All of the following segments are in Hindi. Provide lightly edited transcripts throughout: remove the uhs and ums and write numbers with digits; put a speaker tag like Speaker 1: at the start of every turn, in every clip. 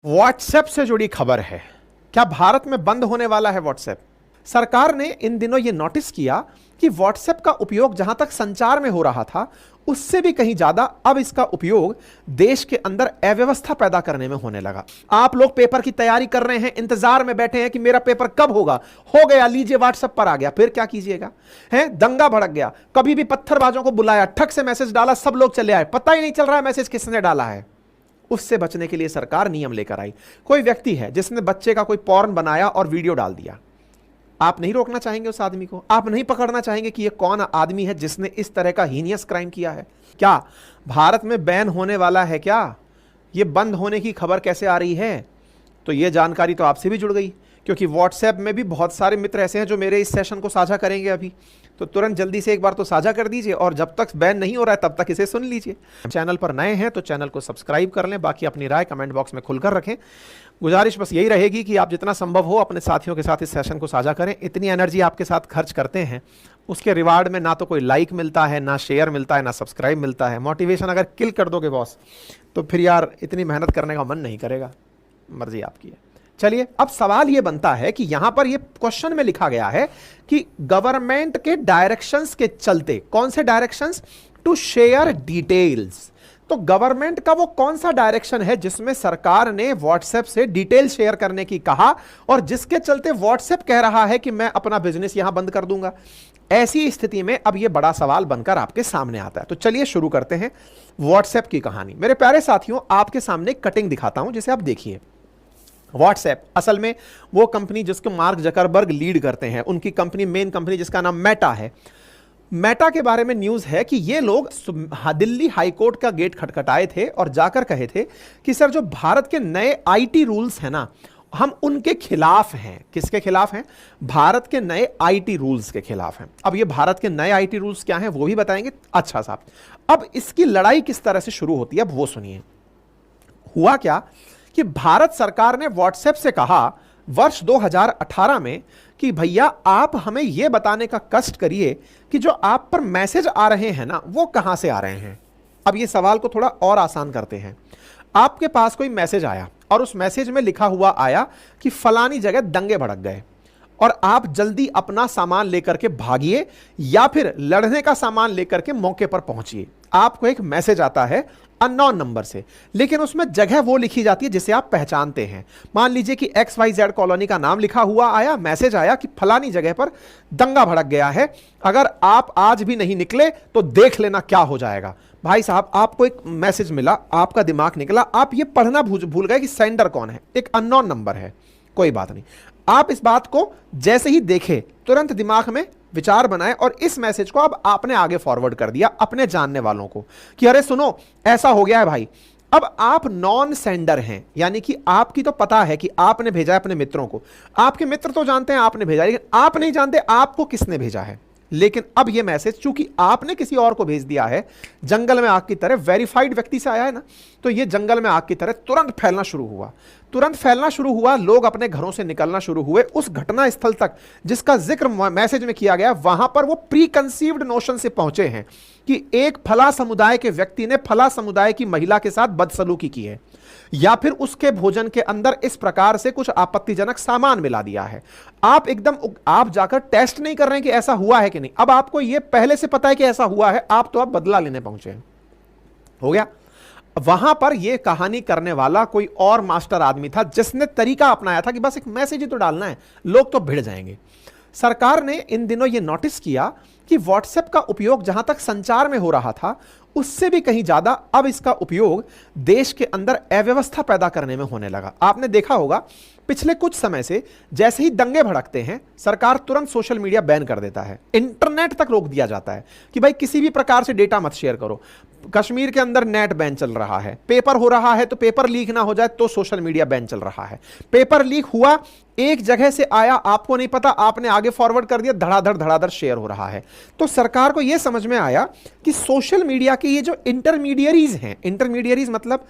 Speaker 1: व्हाट्सएप से जुड़ी खबर है। क्या भारत में बंद होने वाला है व्हाट्सएप? सरकार ने इन दिनों यह नोटिस किया कि व्हाट्सएप का उपयोग जहां तक संचार में हो रहा था, उससे भी कहीं ज्यादा अब इसका उपयोग देश के अंदर अव्यवस्था पैदा करने में होने लगा। आप लोग पेपर की तैयारी कर रहे हैं, इंतजार में बैठे हैं कि मेरा पेपर कब होगा, हो गया, लीजिए व्हाट्सएप पर आ गया, फिर क्या कीजिएगा? है दंगा भड़क गया, कभी भी पत्थरबाजों को बुलाया, ठक से मैसेज डाला, सब लोग चले आए, पता ही नहीं चल रहा है मैसेज किसने डाला है। उससे बचने के लिए सरकार नियम लेकर आई। कोई व्यक्ति है जिसने बच्चे का कोई पॉर्न बनाया और वीडियो डाल दिया, आप नहीं रोकना चाहेंगे उस आदमी को? आप नहीं पकड़ना चाहेंगे कि यह कौन आदमी है जिसने इस तरह का हीनियस क्राइम किया है? क्या भारत में बैन होने वाला है? क्या यह बंद होने की खबर कैसे आ रही है? तो यह जानकारी तो आपसे भी जुड़ गई, क्योंकि व्हाट्सएप में भी बहुत सारे मित्र ऐसे हैं जो मेरे इस सेशन को साझा करेंगे अभी। तो तुरंत जल्दी से एक बार तो साझा कर दीजिए, और जब तक बैन नहीं हो रहा है तब तक इसे सुन लीजिए। चैनल पर नए हैं तो चैनल को सब्सक्राइब कर लें, बाकी अपनी राय कमेंट बॉक्स में खुलकर रखें। गुजारिश बस यही रहेगी कि आप जितना संभव हो अपने साथियों के साथ इस सेशन को साझा करें। इतनी एनर्जी आपके साथ खर्च करते हैं, उसके रिवार्ड में ना तो कोई लाइक मिलता है, ना शेयर मिलता है, ना सब्सक्राइब मिलता है। मोटिवेशन अगर किल कर दोगे बॉस, तो फिर यार इतनी मेहनत करने का मन नहीं करेगा। मर्जी आपकी है। चलिए, अब सवाल यह बनता है कि यहां पर यह क्वेश्चन में लिखा गया है कि गवर्नमेंट के डायरेक्शंस के चलते, कौन से डायरेक्शंस? To share details. तो गवर्नमेंट का वो कौन सा डायरेक्शन है जिसमें सरकार ने व्हाट्सएप से डिटेल शेयर करने की कहा, और जिसके चलते व्हाट्सएप कह रहा है कि मैं अपना बिजनेस यहां बंद कर दूंगा? ऐसी स्थिति में अब यह बड़ा सवाल बनकर आपके सामने आता है। तो चलिए शुरू करते हैं व्हाट्सएप की कहानी। मेरे प्यारे साथियों, आपके सामने कटिंग दिखाता हूं जिसे आप देखिए। व्हाट्सएप असल में वो कंपनी जिसको मार्क जकरबर्ग लीड करते हैं, उनकी कंपनी, मेन कंपनी जिसका नाम मेटा है। मेटा के बारे में न्यूज है कि ये लोग दिल्ली हाईकोर्ट का गेट खटखटाए थे और जाकर कहे थे कि सर, जो भारत के नए आईटी रूल्स हैं ना, हम उनके खिलाफ हैं। किसके खिलाफ हैं? भारत के नए आईटी रूल्स के खिलाफ हैं। अब ये भारत के नए आईटी रूल्स क्या हैं वो भी बताएंगे। अच्छा साहब, अब इसकी लड़ाई किस तरह से शुरू होती है अब वो सुनिए। हुआ क्या कि भारत सरकार ने व्हाट्सएप से कहा वर्ष 2018 में कि भैया आप हमें यह बताने का कष्ट करिए कि जो आप पर मैसेज आ रहे हैं ना, वो कहां से आ रहे हैं। अब ये सवाल को थोड़ा और आसान करते हैं। आपके पास कोई मैसेज आया और उस मैसेज में लिखा हुआ आया कि फलानी जगह दंगे भड़क गए और आप जल्दी अपना सामान लेकर के भागिए या फिर लड़ने का सामान लेकर के मौके पर पहुंचिए। आपको एक मैसेज आता है अननोन नंबर से, लेकिन उसमें जगह वो लिखी जाती है जिसे आप पहचानते हैं। मान लीजिए कि XYZ कॉलोनी का नाम लिखा हुआ आया, मैसेज आया कि फलानी जगह पर दंगा भड़क गया है, अगर आप आज भी नहीं निकले तो देख लेना क्या हो जाएगा। भाई साहब, आपको एक मैसेज मिला, आपका दिमाग निकला, आप ये पढ़ना भूल गए कि सेंडर कौन है, एक अननोन नंबर है। कोई बात नहीं, आप इस बात को जैसे ही देखे तुरंत दिमाग में विचार बनाए और इस मैसेज को अब आपने आगे फॉरवर्ड कर दिया अपने जानने वालों को कि अरे सुनो, ऐसा हो गया है भाई। अब आप नॉन सेंडर हैं, यानी कि आपकी तो पता है कि आपने भेजा है अपने मित्रों को, आपके मित्र तो जानते हैं आपने भेजा, लेकिन आप नहीं जानते आपको किसने भेजा है। लेकिन अब यह मैसेज चूंकि आपने किसी और को भेज दिया है, जंगल में आग की तरह, वेरीफाइड व्यक्ति से आया है ना, तो यह जंगल में आग की तरह तुरंत फैलना शुरू हुआ। लोग अपने घरों से निकलना शुरू हुए उस घटना स्थल तक जिसका जिक्र मैसेज में किया गया। वहां पर वो प्री कंसीव्ड नोशन से पहुंचे हैं कि एक फला समुदाय के व्यक्ति ने फला समुदाय की महिला के साथ बदसलूकी की है, या फिर उसके भोजन के अंदर इस प्रकार से कुछ आपत्तिजनक सामान मिला दिया है। आप जाकर टेस्ट नहीं कर रहे हैं कि ऐसा हुआ है कि नहीं, अब आपको यह पहले से पता है कि ऐसा हुआ है, आप तो अब बदला लेने पहुंचे हैं। हो गया। वहां पर यह कहानी करने वाला कोई और मास्टर आदमी था जिसने तरीका अपनाया था कि बस एक मैसेज ही तो डालना है, लोग तो भिड़ जाएंगे। सरकार ने इन दिनों यह नोटिस किया कि व्हाट्सएप का उपयोग जहां तक संचार में हो रहा था, उससे भी कहीं ज्यादा अब इसका उपयोग देश के अंदर अव्यवस्था पैदा करने में होने लगा। आपने देखा होगा पिछले कुछ समय से जैसे ही दंगे भड़कते हैं, सरकार तुरंत सोशल मीडिया बैन कर देता है, इंटरनेट तक रोक दिया जाता है कि भाई किसी भी प्रकार से डेटा मत शेयर करो। कश्मीर के अंदर नेट बैन चल रहा है, पेपर हो रहा है तो पेपर लीक ना हो जाए तो सोशल मीडिया बैन चल रहा है। पेपर लीक हुआ, एक जगह से आया, आपको नहीं पता, आपने आगे फॉरवर्ड कर दिया, धड़ाधड़ शेयर हो रहा है। तो सरकार को यह समझ में आया कि सोशल मीडिया के ये जो इंटरमीडियरीज हैं, इंटरमीडियरीज मतलब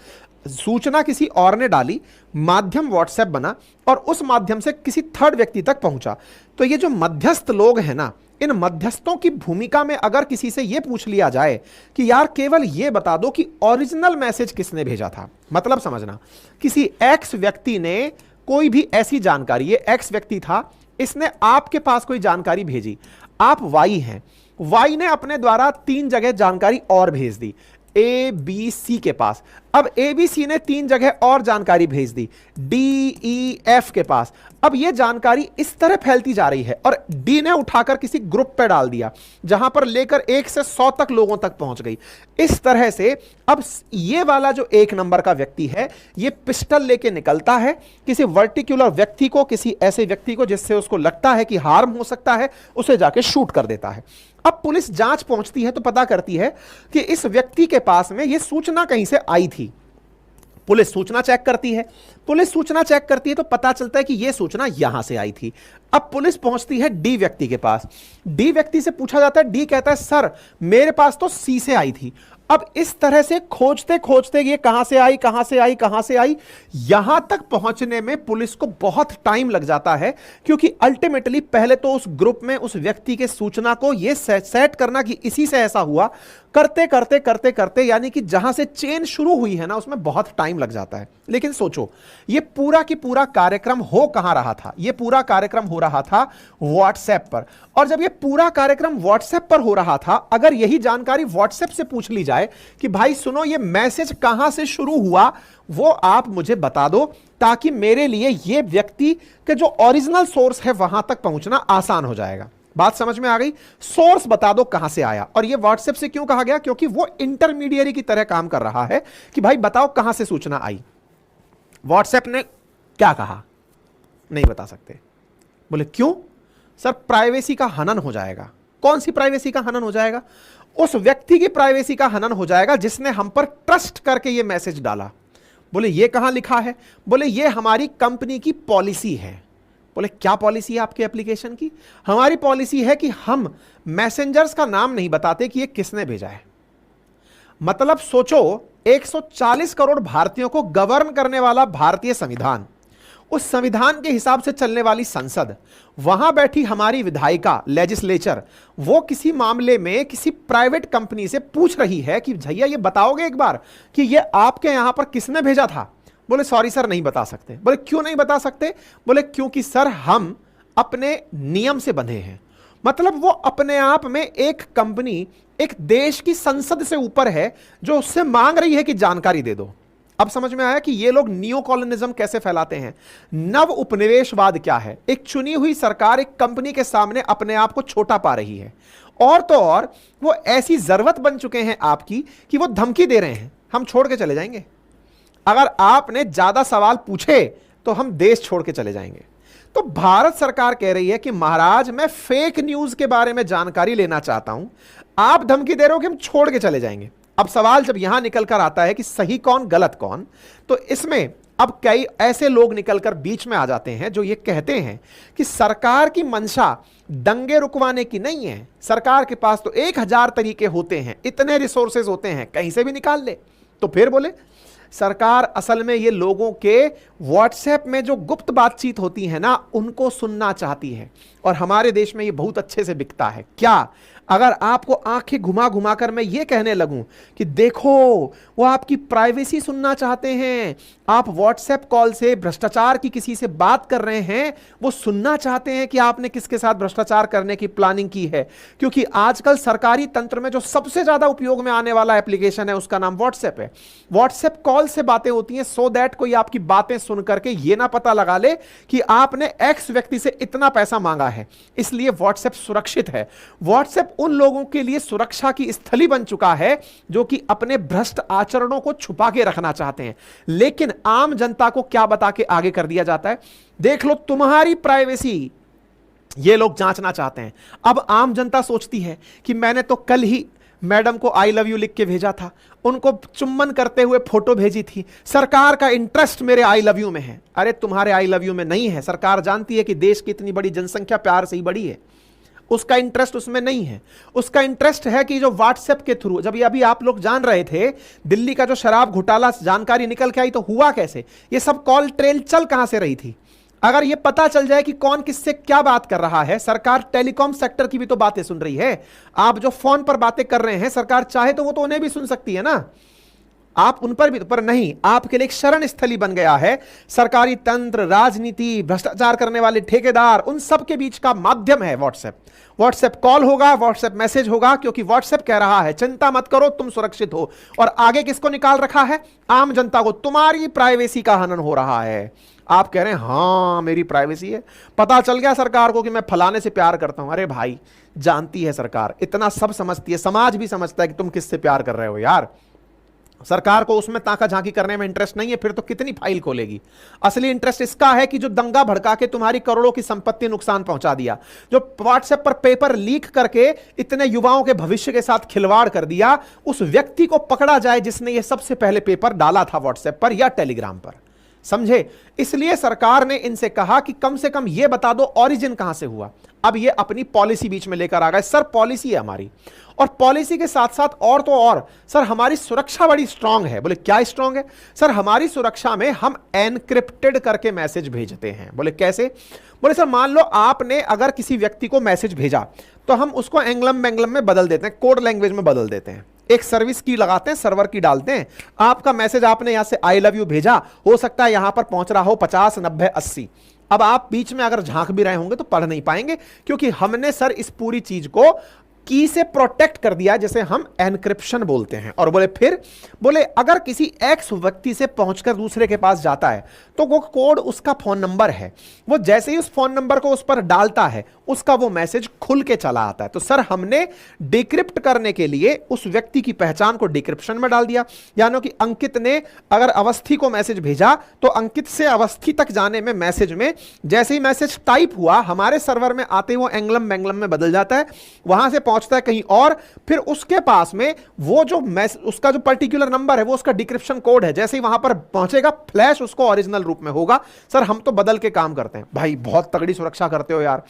Speaker 1: सूचना किसी और ने डाली, माध्यम व्हाट्सएप बना और उस माध्यम से किसी थर्ड व्यक्ति तक पहुंचा, तो ये जो मध्यस्थ लोग हैं ना, इन मध्यस्थों की भूमिका में अगर किसी से यह पूछ लिया जाए कि यार केवल यह बता दो कि ओरिजिनल मैसेज किसने भेजा था, मतलब समझना, किसी एक्स व्यक्ति ने कोई भी ऐसी जानकारी, ये एक्स व्यक्ति था, इसने आपके पास कोई जानकारी भेजी, आप वाई हैं, वाई ने अपने द्वारा 3 जगह जानकारी और भेज दी ए बी सी के पास, अब ए बी सी ने 3 जगह और जानकारी भेज दी डी ई एफ के पास, अब यह जानकारी इस तरह फैलती जा रही है और डी ने उठाकर किसी ग्रुप पे डाल दिया जहां पर लेकर 1 से 100 तक लोगों तक पहुंच गई। इस तरह से अब ये वाला जो 1 नंबर का व्यक्ति है ये पिस्टल लेके निकलता है, किसी वर्टिकुलर व्यक्ति को, किसी ऐसे व्यक्ति को जिससे उसको लगता है कि हार्म हो सकता है, उसे जाके शूट कर देता है। अब पुलिस जांच पहुंचती है तो पता करती है कि इस व्यक्ति के पास में यह सूचना कहीं से आई थी। पुलिस सूचना चेक करती है, पुलिस सूचना चेक करती है तो पता चलता है कि यह सूचना यहां से आई थी। अब पुलिस पहुंचती है डी व्यक्ति के पास, डी व्यक्ति से पूछा जाता है, डी कहता है सर मेरे पास तो सी से आई थी। अब इस तरह से खोजते खोजते ये कहां से आई, कहां से आई, कहां से आई, यहां तक पहुंचने में पुलिस को बहुत टाइम लग जाता है, क्योंकि अल्टीमेटली पहले तो उस ग्रुप में उस व्यक्ति के सूचना को ये सेट करना कि इसी से ऐसा हुआ, करते करते करते करते यानी कि जहां से चेन शुरू हुई है ना उसमें बहुत टाइम लग जाता है। लेकिन सोचो ये पूरा की पूरा कार्यक्रम हो कहां रहा था, ये पूरा कार्यक्रम हो रहा था व्हाट्सएप पर, और जब ये पूरा कार्यक्रम व्हाट्सएप पर हो रहा था, अगर यही जानकारी व्हाट्सएप से पूछ ली जाए कि भाई सुनो ये मैसेज कहां से शुरू हुआ वो आप मुझे बता दो, ताकि मेरे लिए ये व्यक्ति के जो ओरिजिनल सोर्स है वहां तक पहुंचना आसान हो जाएगा। बात समझ में आ गई? सोर्स बता दो कहां से आया, और ये व्हाट्सएप से क्यों कहा गया, क्योंकि वो इंटरमीडियरी की तरह काम कर रहा है कि भाई बताओ कहां से सूचना आई। व्हाट्सएप ने क्या कहा, नहीं बता सकते। बोले क्यों? सर प्राइवेसी का हनन हो जाएगा। कौन सी प्राइवेसी का हनन हो जाएगा? उस व्यक्ति की प्राइवेसी का हनन हो जाएगा जिसने हम पर ट्रस्ट करके ये मैसेज डाला। बोले ये कहां लिखा है? बोले ये हमारी कंपनी की पॉलिसी है। बोले क्या पॉलिसी है आपके एप्लीकेशन की? हमारी पॉलिसी है कि हम मैसेंजर्स का नाम नहीं बताते कि ये किसने भेजा है। मतलब सोचो 140 करोड़ भारतीयों को गवर्न करने वाला भारतीय संविधान, उस संविधान के हिसाब से चलने वाली संसद, वहां बैठी हमारी विधायिका लेजिस्लेचर, वो किसी मामले में किसी प्राइवेट कंपनी से पूछ रही है कि भैया ये बताओगे एक बार कि ये आपके यहां पर किसने भेजा था? बोले सॉरी सर नहीं बता सकते। बोले क्यों नहीं बता सकते? बोले क्योंकि सर हम अपने नियम से बंधे हैं। मतलब वो अपने आप में एक कंपनी एक देश की संसद से ऊपर है जो उससे मांग रही है कि जानकारी दे दो। अब समझ में आया कि ये लोग नियो कॉलोनिज्म कैसे फैलाते हैं, नव उपनिवेशवाद क्या है। एक चुनी हुई सरकार एक कंपनी के सामने अपने आप को छोटा पा रही है, और तो और वो ऐसी जरूरत बन चुके हैं आपकी कि वो धमकी दे रहे हैं हम छोड़ के चले जाएंगे, अगर आपने ज्यादा सवाल पूछे तो हम देश छोड़ के चले जाएंगे। तो भारत सरकार कह रही है कि महाराज मैं फेक न्यूज के बारे में जानकारी लेना चाहता हूं, आप धमकी दे रहे हो कि हम छोड़ के चले जाएंगे। अब सवाल जब यहां निकल कर आता है कि सही कौन गलत कौन, तो इसमें अब कई ऐसे लोग निकलकर बीच में आ जाते हैं जो ये कहते हैं कि सरकार की मंशा दंगे रुकवाने की नहीं है, सरकार के पास तो 1000 तरीके होते हैं, इतने रिसोर्सेज होते हैं, कहीं से भी निकाल ले। तो फिर बोले सरकार असल में ये लोगों के व्हाट्सएप में जो गुप्त बातचीत होती है ना उनको सुनना चाहती है, और हमारे देश में ये बहुत अच्छे से बिकता है। क्या? अगर आपको आंखें घुमा घुमा कर मैं ये कहने लगूं कि देखो वो आपकी प्राइवेसी सुनना चाहते हैं, आप व्हाट्सएप कॉल से भ्रष्टाचार की किसी से बात कर रहे हैं, वो सुनना चाहते हैं कि आपने किसके साथ भ्रष्टाचार करने की प्लानिंग की है, क्योंकि आजकल सरकारी तंत्र में जो सबसे ज्यादा उपयोग में आने वाला एप्लीकेशन है उसका नाम व्हाट्सएप है। व्हाट्सएप कॉल से बातें होती हैं सो दैट कोई आपकी बातें सुन करके ये ना पता लगा ले कि आपने एक्स व्यक्ति से इतना पैसा मांगा है। इसलिए व्हाट्सएप सुरक्षित है। व्हाट्सएप उन लोगों के लिए सुरक्षा की स्थली बन चुका है जो कि अपने भ्रष्ट आचरणों को छुपा के रखना चाहते हैं, लेकिन आम जनता को क्या बता के आगे कर दिया जाता है, देख लो तुम्हारी प्राइवेसी ये लोग जांचना चाहते हैं। अब आम जनता सोचती है कि मैंने तो कल ही मैडम को आई लव यू लिख के भेजा था, उनको चुम्बन करते हुए फोटो भेजी थी, सरकार का इंटरेस्ट मेरे आई लव यू में है। अरे तुम्हारे आई लव यू में नहीं है, सरकार जानती है कि देश की इतनी बड़ी जनसंख्या प्यार से ही बड़ी है, उसका इंटरेस्ट उसमें नहीं है। उसका इंटरेस्ट है कि जो व्हाट्सएप के थ्रू, जब ये अभी आप लोग जान रहे थे दिल्ली का जो शराब घोटाला जानकारी निकल के आई तो हुआ कैसे, ये सब कॉल ट्रेल चल कहां से रही थी, अगर ये पता चल जाए कि कौन किससे क्या बात कर रहा है, सरकार टेलीकॉम सेक्टर की भी तो बातें सुन रही है। आप जो फोन पर बातें कर रहे हैं, सरकार चाहे तो वो तो उन्हें भी सुन सकती है ना, आप उन पर भी, पर नहीं, आपके लिए एक शरण स्थली बन गया है। सरकारी तंत्र, राजनीति, भ्रष्टाचार करने वाले ठेकेदार, उन सब के बीच का माध्यम है व्हाट्सएप। व्हाट्सएप कॉल होगा, व्हाट्सएप मैसेज होगा, क्योंकि व्हाट्सएप कह रहा है चिंता मत करो, तुम सुरक्षित हो। और आगे किसको निकाल रखा है? आम जनता को। तुम्हारी प्राइवेसी का हनन हो रहा है। आप कह रहे हैं हां मेरी प्राइवेसी है, पता चल गया सरकार को कि मैं फलाने से प्यार करता हूं। अरे भाई, जानती है सरकार, इतना सब समझती है, समाज भी समझता है कि तुम किससे प्यार कर रहे हो यार। सरकार को उसमें ताका झांकी करने में इंटरेस्ट नहीं है, फिर तो कितनी फाइल खोलेगी। असली इंटरेस्ट इसका है कि जो दंगा भड़का के तुम्हारी करोड़ों की संपत्ति नुकसान पहुंचा दिया, जो व्हाट्सएप पर पेपर लीक करके इतने युवाओं के भविष्य के साथ खिलवाड़ कर दिया, उस व्यक्ति को पकड़ा जाए जिसने यह सबसे पहले पेपर डाला था व्हाट्सएप पर या टेलीग्राम पर। समझे? इसलिए सरकार ने इनसे कहा कि कम से कम यह बता दो ओरिजिन कहां से हुआ। अब ये अपनी पॉलिसी बीच में लेकर आ गए। सर पॉलिसी है हमारी, और पॉलिसी के साथ साथ और तो और सर हमारी सुरक्षा बड़ी स्ट्रांग है। बोले क्या स्ट्रांग है? सर हमारी सुरक्षा में हम एनक्रिप्टेड करके मैसेज भेजते हैं। बोले कैसे? बोले सर मान लो आपने अगर किसी व्यक्ति को मैसेज भेजा तो हम उसको एंग्लम बेंग्लम में बदल देते हैं, कोड लैंग्वेज में बदल देते हैं, एक सर्विस की लगाते हैं, सर्वर की डालते हैं। आपका मैसेज आपने यहां से आई लव यू भेजा, हो सकता है यहां पर पहुंच रहा हो 50, 90, 80। अब आप बीच में अगर झांक भी रहे होंगे तो पढ़ नहीं पाएंगे, क्योंकि हमने सर इस पूरी चीज को की से प्रोटेक्ट कर दिया, जैसे हम एनक्रिप्शन बोलते हैं। और बोले फिर, बोले अगर किसी एक्स व्यक्ति से पहुंचकर दूसरे के पास जाता है तो वो कोड उसका फोन नंबर है, वो जैसे ही उस फोन नंबर को उस पर डालता है उसका वो मैसेज खुल के चला आता है। तो सर हमने डिक्रिप्ट करने के लिए उस व्यक्ति की पहचान को डिक्रिप्शन में डाल दिया। यानी कि अंकित ने अगर अवस्थी को मैसेज भेजा तो अंकित से अवस्थी तक जाने में मैसेज में जैसे ही मैसेज टाइप हुआ हमारे सर्वर में आते ही वो एंग्लम बेंग्लम में बदल जाता है, वहां से पहुंचता है कहीं और, फिर उसके पास में वो जो उसका जो पर्टिकुलर नंबर है वो उसका डिक्रिप्शन कोड है, जैसे ही वहां पर पहुंचेगा फ्लैश उसको ओरिजिनल रूप में होगा। सर हम तो बदल के काम करते हैं। भाई बहुत तगड़ी सुरक्षा करते हो यार,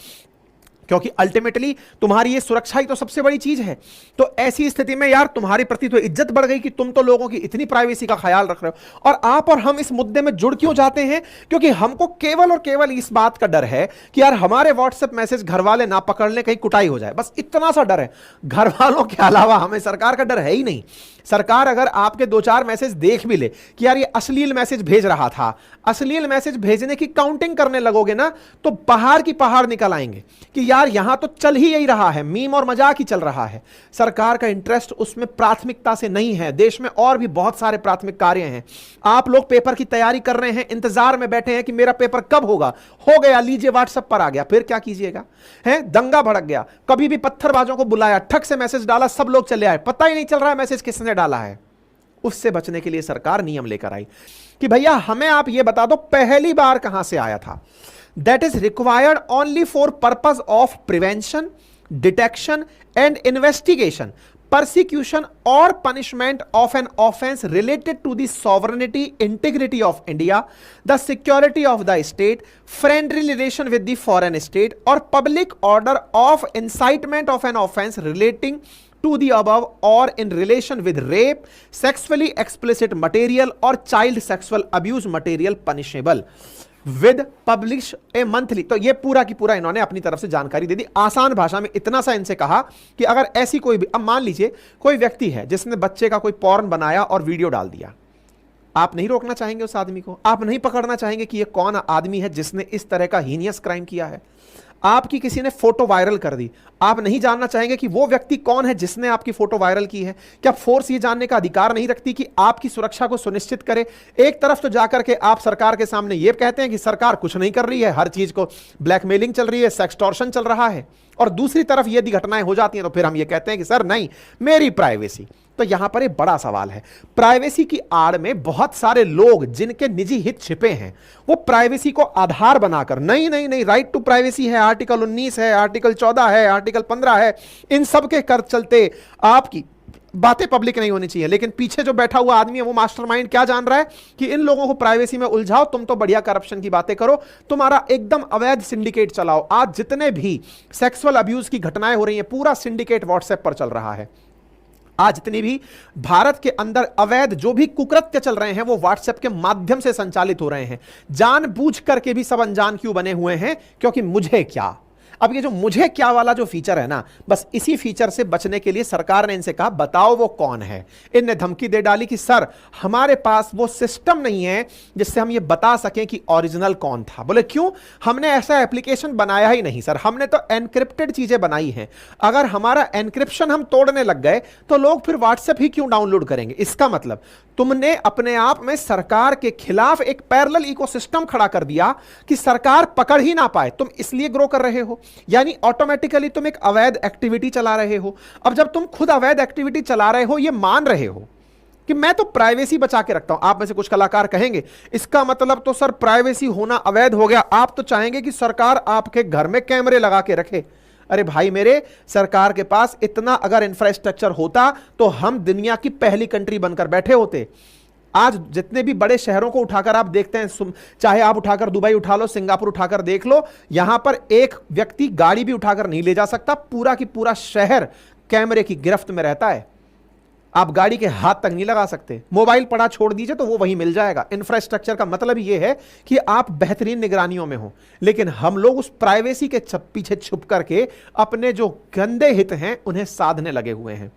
Speaker 1: क्योंकि अल्टीमेटली तुम्हारी ये सुरक्षा ही तो सबसे बड़ी चीज है। तो ऐसी स्थिति में यार तुम्हारे प्रति तो इज्जत बढ़ गई कि तुम तो लोगों की इतनी प्राइवेसी का ख्याल रख रहे हो। और आप और हम इस मुद्दे में जुड़ क्यों जाते हैं? क्योंकि हमको केवल और केवल इस बात का डर है कि यार हमारे व्हाट्सएप मैसेज घर वाले ना पकड़ ले, कहीं कुटाई हो जाए, बस इतना सा डर है। घर वालों के अलावा हमें सरकार का डर है ही नहीं। सरकार अगर आपके 2-4 मैसेज देख भी ले कि यार ये अश्लील मैसेज भेज रहा था, अश्लील मैसेज भेजने की काउंटिंग करने लगोगे ना तो पहाड़ की पहाड़ निकल आएंगे कि यार यहां तो चल ही यही रहा है, मीम और मजाक ही चल रहा है। सरकार का इंटरेस्ट उसमें प्राथमिकता से नहीं है। देश में और भी बहुत सारे प्राथमिक कार्य हैं। आप लोग पेपर की तैयारी कर रहे हैं, इंतजार में बैठे हैं कि मेरा पेपर कब होगा, हो गया, लीजिए व्हाट्सएप पर आ गया, फिर क्या कीजिएगा? है दंगा भड़क गया, कभी भी पत्थरबाजों को बुलाया, ठग से मैसेज डाला, सब लोग चले आए, पता ही नहीं चल रहा है मैसेज किसने डाला है। उससे बचने के लिए सरकार नियम लेकर आई कि भैया हमें आप ये बता दो पहली बार कहां से आया था। That is required only for purpose of prevention, detection and investigation, persecution or punishment of an offense related to the sovereignty, integrity of India, the security of the state, friendly relation with the foreign state, or public order of incitement of an offense relating to the above or in relation with rape, sexually explicit material or child sexual abuse material punishable with publish A monthly. तो ये पूरा की पूरा इन्होंने अपनी तरफ से जानकारी दे दी, आसान भाषा में इतना सा इनसे कहा कि अगर ऐसी कोई भी, अब मान लीजिए कोई व्यक्ति है जिसने बच्चे का कोई पॉर्न बनाया और वीडियो डाल दिया, आप नहीं रोकना चाहेंगे उस आदमी को? आप नहीं पकड़ना चाहेंगे कि ये कौन आदमी है जिसने इस तरह का हीनियस क्राइम किया है? आपकी किसी ने फोटो वायरल कर दी, आप नहीं जानना चाहेंगे कि वो व्यक्ति कौन है जिसने आपकी फोटो वायरल की है? क्या फोर्स ये जानने का अधिकार नहीं रखती कि आपकी सुरक्षा को सुनिश्चित करे? एक तरफ तो जाकर के आप सरकार के सामने ये कहते हैं कि सरकार कुछ नहीं कर रही है, हर चीज को ब्लैकमेलिंग चल रही है, सेक्सटॉर्शन चल रहा है, और दूसरी तरफ यदि घटनाएं हो जाती हैं तो फिर हम ये कहते हैं कि सर नहीं, मेरी प्राइवेसी। तो यहां पर एक बड़ा सवाल है, प्राइवेसी की आड़ में बहुत सारे लोग जिनके निजी हित छिपे हैं, वो प्राइवेसी को आधार बनाकर नहीं नहीं नहीं, राइट टू प्राइवेसी है, आर्टिकल 19 है, आर्टिकल 14 है, आर्टिकल 15 है, इन सब के कर चलते आपकी बातें पब्लिक नहीं होनी चाहिए। लेकिन पीछे जो बैठा हुआ आदमी है वो मास्टरमाइंड क्या जान रहा है कि इन लोगों को प्राइवेसी में उलझाओ, तुम तो बढ़िया करप्शन की बातें करो, तुम्हारा एकदम अवैध सिंडिकेट चलाओ। आज जितने भी सेक्सुअल अब्यूज की घटनाएं हो रही हैं, पूरा सिंडिकेट व्हाट्सएप पर चल रहा है। आज जितनी भी भारत के अंदर अवैध जो भी कुकृत्य चल रहे हैं वो व्हाट्सएप के माध्यम से संचालित हो रहे हैं। जानबूझ करके भी सब अनजान क्यों बने हुए हैं? क्योंकि मुझे क्या, अब ये जो मुझे क्या वाला जो फीचर है ना, बस इसी फीचर से बचने के लिए सरकार ने इनसे कहा बताओ वो कौन है। इनने धमकी दे डाली कि सर हमारे पास वो सिस्टम नहीं है जिससे हम ये बता सकें कि ओरिजिनल कौन था। बोले क्यों? हमने ऐसा एप्लीकेशन बनाया ही नहीं सर, हमने तो एनक्रिप्टेड चीजें बनाई हैं। अगर हमारा एनक्रिप्शन हम तोड़ने लग गए तो लोग फिर व्हाट्सएप ही क्यों डाउनलोड करेंगे? इसका मतलब तुमने अपने आप में सरकार के खिलाफ एक पैरेलल इकोसिस्टम खड़ा कर दिया कि सरकार पकड़ ही ना पाए, तुम इसलिए ग्रो कर रहे हो, यानी ऑटोमेटिकली तुम एक अवैध एक्टिविटी चला रहे हो। अब जब तुम खुद अवैध एक्टिविटी चला रहे हो, ये मान रहे हो कि मैं तो प्राइवेसी बचा के रखता हूं, आप में से कुछ कलाकार कहेंगे इसका मतलब तो सर प्राइवेसी होना अवैध हो गया, आप तो चाहेंगे कि सरकार आपके घर में कैमरे लगा के रखे। अरे भाई मेरे, सरकार के पास इतना अगर इंफ्रास्ट्रक्चर होता तो हम दुनिया की पहली कंट्री बनकर बैठे होते। आज जितने भी बड़े शहरों को उठाकर आप देखते हैं, चाहे आप उठाकर दुबई उठा लो, सिंगापुर उठाकर देख लो, यहां पर एक व्यक्ति गाड़ी भी उठाकर नहीं ले जा सकता, पूरा की पूरा शहर कैमरे की गिरफ्त में रहता है। आप गाड़ी के हाथ तक नहीं लगा सकते, मोबाइल पड़ा छोड़ दीजिए तो वो वहीं मिल जाएगा। इंफ्रास्ट्रक्चर का मतलब ये है कि आप बेहतरीन निगरानियों में हो, लेकिन हम लोग उस प्राइवेसी के पीछे छुप करके अपने जो गंदे हित हैं उन्हें साधने लगे हुए हैं।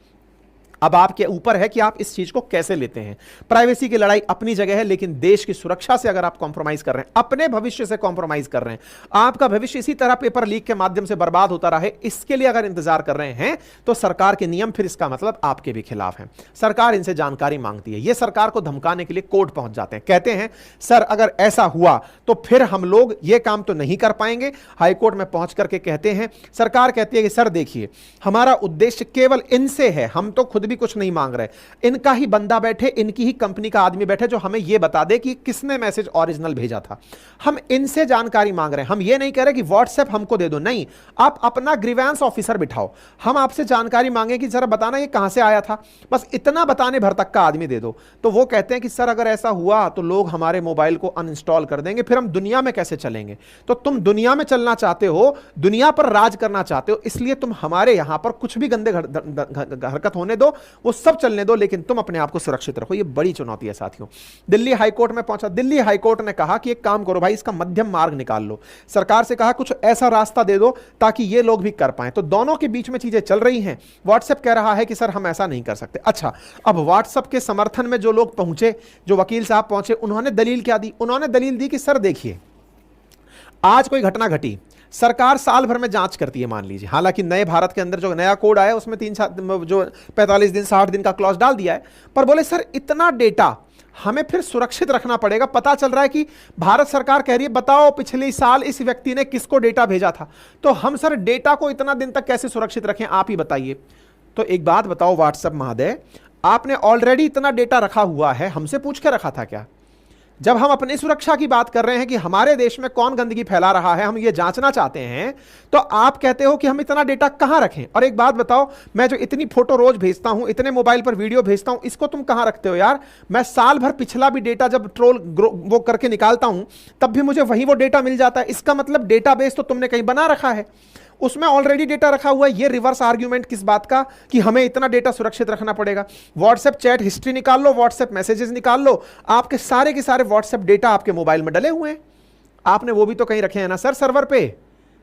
Speaker 1: अब आपके ऊपर है कि आप इस चीज को कैसे लेते हैं। प्राइवेसी की लड़ाई अपनी जगह है, लेकिन देश की सुरक्षा से अगर आप कॉम्प्रोमाइज कर रहे हैं, अपने भविष्य से कॉम्प्रोमाइज कर रहे हैं, आपका भविष्य इसी तरह पेपर लीक के माध्यम से बर्बाद होता रहे, इसके लिए अगर इंतजार कर रहे हैं तो सरकार के नियम फिर इसका मतलब आपके भी खिलाफ हैं। सरकार इनसे जानकारी मांगती है, ये सरकार को धमकाने के लिए कोर्ट पहुंच जाते हैं, कहते हैं सर अगर ऐसा हुआ तो फिर हम लोग ये काम तो नहीं कर पाएंगे। हाईकोर्ट में पहुंच करके कहते हैं, सरकार कहती है कि सर देखिए हमारा उद्देश्य केवल इनसे है, हम तो खुद भी कुछ नहीं मांग रहे, इनका ही बंदा बैठे, इनकी ही कंपनी का आदमी बैठे जो हमें यह बता दे कि किसने मैसेज ओरिजिनल भेजा था। हम इनसे जानकारी मांग रहे हैं, हम ये नहीं कह रहे कि व्हाट्सएप हमको दे दो, नहीं, आप अपना ग्रीवेंस ऑफिसर बिठाओ, हम आपसे जानकारी मांगे कि जरा बताना ये कहां से आया था, बस इतना बताने भर तक का आदमी दे दो। तो वो कहते हैं कि सर अगर ऐसा हुआ तो लोग हमारे मोबाइल को अनइंस्टॉल कर देंगे, फिर हम दुनिया में कैसे चलेंगे? तो तुम दुनिया में चलना चाहते हो, दुनिया पर राज करना चाहते हो, इसलिए तुम हमारे यहां पर कुछ भी गंदे हरकत होने दो, वो सब चलने दो, लेकिन तुम अपने आप को सुरक्षित रखो। ये बड़ी चुनौती है साथियों। दिल्ली हाईकोर्ट में पहुंचा, दिल्ली हाईकोर्ट ने कहा कि एक काम करो भाई, इसका मध्यम मार्ग निकाल लो। सरकार से कहा कुछ ऐसा रास्ता दे दो ताकि ये लोग भी कर पाए। तो दोनों के बीच में चीजें चल रही हैं। व्हाट्सएप कह रहा है कि सर हम ऐसा नहीं कर सकते। अच्छा, अब व्हाट्सएप के समर्थन में जो लोग पहुंचे, जो वकील साहब पहुंचे, उन्होंने दलील क्या दी? उन्होंने दलील दी कि सर देखिए आज कोई घटना घटी, सरकार साल भर में जांच करती है मान लीजिए, हालांकि नए भारत के अंदर जो नया कोड आया उसमें 45 दिन 60 दिन का क्लॉज डाल दिया है, पर बोले सर इतना डेटा हमें फिर सुरक्षित रखना पड़ेगा। पता चल रहा है कि भारत सरकार कह रही है बताओ पिछले साल इस व्यक्ति ने किसको डेटा भेजा था, तो हम सर डेटा को इतना दिन तक कैसे सुरक्षित रखें, आप ही बताइए। तो एक बात बताओ व्हाट्सएप महोदय, आपने ऑलरेडी इतना डेटा रखा हुआ है, हमसे पूछ के रखा था क्या? जब हम अपनी सुरक्षा की बात कर रहे हैं कि हमारे देश में कौन गंदगी फैला रहा है, हम ये जांचना चाहते हैं, तो आप कहते हो कि हम इतना डेटा कहां रखें? और एक बात बताओ, मैं जो इतनी फोटो रोज भेजता हूं, इतने मोबाइल पर वीडियो भेजता हूं, इसको तुम कहां रखते हो यार? मैं साल भर पिछला भी डेटा जब वो करके निकालता हूं तब भी मुझे वही वो डेटा मिल जाता है। इसका मतलब डेटाबेस तो तुमने कहीं बना रखा है, उसमें ऑलरेडी डेटा रखा हुआ है। ये रिवर्स आर्ग्यूमेंट किस बात का कि हमें इतना डेटा सुरक्षित रखना पड़ेगा? व्हाट्सएप चैट हिस्ट्री निकाल लो, व्हाट्सएप मैसेजेस निकाल लो, आपके सारे के सारे व्हाट्सएप डेटा आपके मोबाइल में डले हुए हैं। आपने वो भी तो कहीं रखे हैं ना सर सर्वर पे।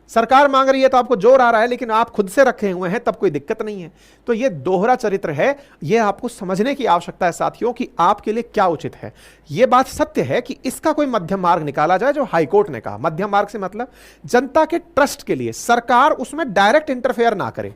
Speaker 1: सरकार मांग रही है तो आपको जोर आ रहा है, लेकिन आप खुद से रखे हुए हैं तब कोई दिक्कत नहीं है। तो ये दोहरा चरित्र है, ये आपको समझने की आवश्यकता है साथियों कि आपके लिए क्या उचित है। ये बात सत्य है कि इसका कोई मध्यम मार्ग निकाला जाए, जो हाईकोर्ट ने कहा। मध्यम मार्ग से मतलब जनता के ट्रस्ट के लिए सरकार उसमें डायरेक्ट इंटरफेयर ना करे।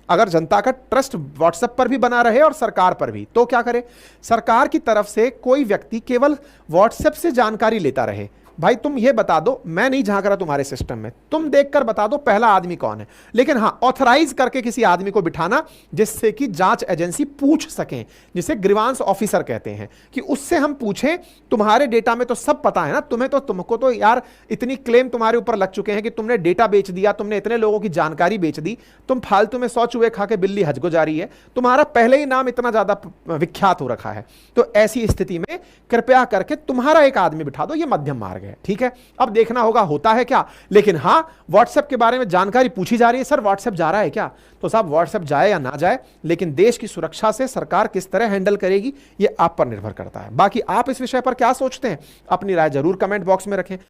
Speaker 1: अगर जनता का ट्रस्ट व्हाट्सएप पर भी बना रहे और सरकार पर भी, तो क्या करे? सरकार की तरफ से कोई व्यक्ति केवल व्हाट्सएप से जानकारी लेता रहे। भाई तुम ये बता दो, मैं नहीं झांक रहा तुम्हारे सिस्टम में, तुम देखकर बता दो पहला आदमी कौन है, लेकिन हाँ ऑथराइज करके किसी आदमी को बिठाना जिससे कि जांच एजेंसी पूछ सकें, जिसे ग्रीवांस ऑफिसर कहते हैं, कि उससे हम पूछें तुम्हारे डेटा में तो सब पता है ना, तुमको तो यार इतनी क्लेम तुम्हारे ऊपर लग चुके हैं कि तुमने डेटा बेच दिया, तुमने इतने लोगों की जानकारी बेच दी, तुम फालतू में 100 चूहे खा के बिल्ली हज को जा रही है, तुम्हारा पहले ही नाम इतना ज्यादा विख्यात हो रखा है। तो ऐसी स्थिति में कृपया करके तुम्हारा एक आदमी बिठा दो, ये मध्यम मार्ग है। गए। ठीक है, अब देखना होगा होता है क्या। लेकिन हां, व्हाट्सएप के बारे में जानकारी पूछी जा रही है, सर व्हाट्सएप जा रहा है क्या? तो साहब व्हाट्सएप जाए या ना जाए, लेकिन देश की सुरक्षा से सरकार किस तरह हैंडल करेगी ये आप पर निर्भर करता है। बाकी आप इस विषय पर क्या सोचते हैं, अपनी राय जरूर कमेंट बॉक्स में रखें।